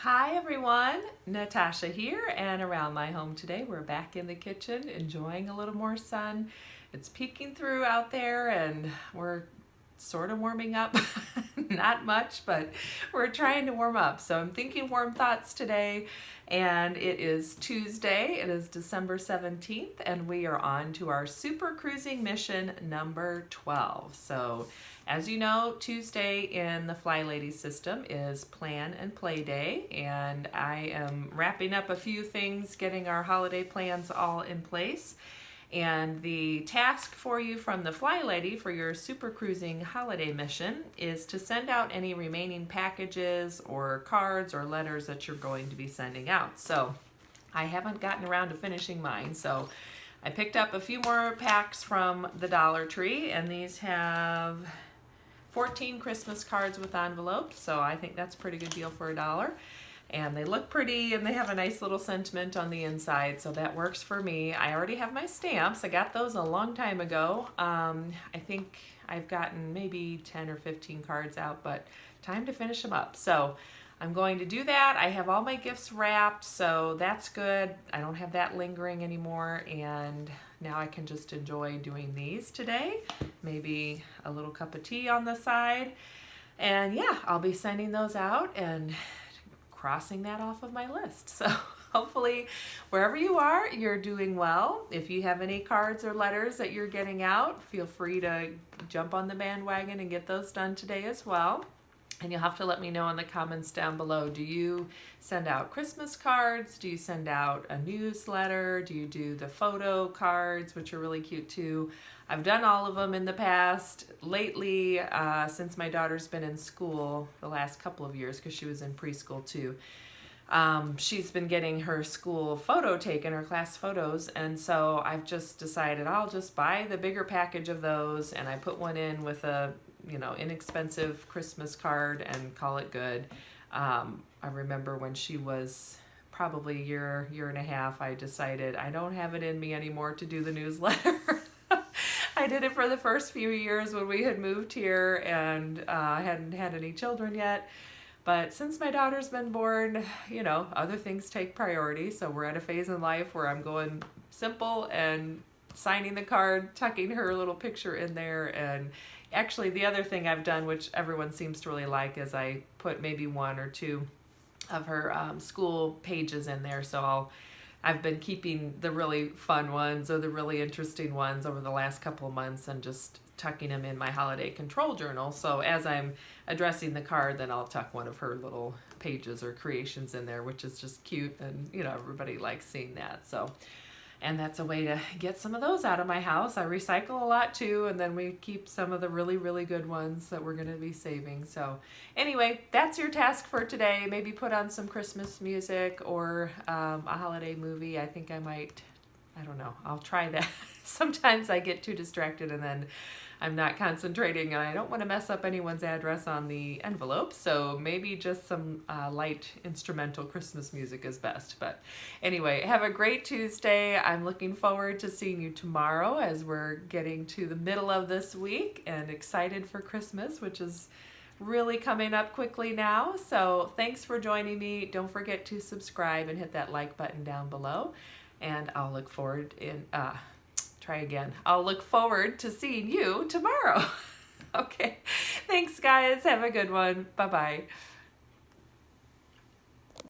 Hi everyone, Natasha here, and around my home today we're back in the kitchen enjoying a little more sun. It's peeking through out there and we're sort of warming up. Not much, but we're trying to warm up. So I'm thinking warm thoughts today, and it is Tuesday. It is December 17th, and we are on to our super cruising mission number 12. So as you know, Tuesday in the Fly Lady system is Plan and Play Day, and I am wrapping up a few things, getting our holiday plans all in place. And the task for you from the Fly Lady for your super cruising holiday mission is to send out any remaining packages or cards or letters that you're going to be sending out. So I haven't gotten around to finishing mine, so I picked up a few more packs from the Dollar Tree, and these have 14 Christmas cards with envelopes, so I think that's a pretty good deal for $1. And they look pretty, and they have a nice little sentiment on the inside, so that works for me. I already have my stamps. I got those a long time ago. I think I've gotten maybe 10 or 15 cards out, but time to finish them up. So I'm going to do that. I have all my gifts wrapped, so that's good. I don't have that lingering anymore, and now I can just enjoy doing these today. Maybe a little cup of tea on the side. And yeah, I'll be sending those out and crossing that off of my list. So hopefully wherever you are, you're doing well. If you have any cards or letters that you're getting out, feel free to jump on the bandwagon and get those done today as well. And you'll have to let me know in the comments down below. Do you send out Christmas cards? Do you send out a newsletter? Do you do the photo cards, which are really cute too? I've done all of them in the past. Lately, since my daughter's been in school the last couple of years, because she was in preschool too, she's been getting her school photo taken, her class photos, and so I've just decided I'll just buy the bigger package of those, and I put one in with a inexpensive Christmas card and call it good. I remember when she was probably a year and a half, I decided I don't have it in me anymore to do the newsletter. I did it for the first few years when we had moved here and hadn't had any children yet. But since my daughter's been born, other things take priority. So we're at a phase in life where I'm going simple and signing the card, tucking her little picture in there. And actually the other thing I've done, which everyone seems to really like, is I put maybe one or two of her school pages in there. So I've been keeping the really fun ones or the really interesting ones over the last couple of months and just tucking them in my holiday control journal. So as I'm addressing the card, then I'll tuck one of her little pages or creations in there, which is just cute, and everybody likes seeing that. So, and that's a way to get some of those out of my house. I recycle a lot too, and then we keep some of the really, really good ones that we're going to be saving. So anyway, that's your task for today. Maybe put on some Christmas music or a holiday movie. I think I don't know, I'll try that. Sometimes I get too distracted and then I'm not concentrating, and I don't want to mess up anyone's address on the envelope, so maybe just some light instrumental Christmas music is best. But anyway, have a great Tuesday. I'm looking forward to seeing you tomorrow as we're getting to the middle of this week, and excited for Christmas, which is really coming up quickly now. So thanks for joining me. Don't forget to subscribe and hit that like button down below, and I'll look forward I'll look forward to seeing you tomorrow. Okay. Thanks, guys. Have a good one. Bye-bye.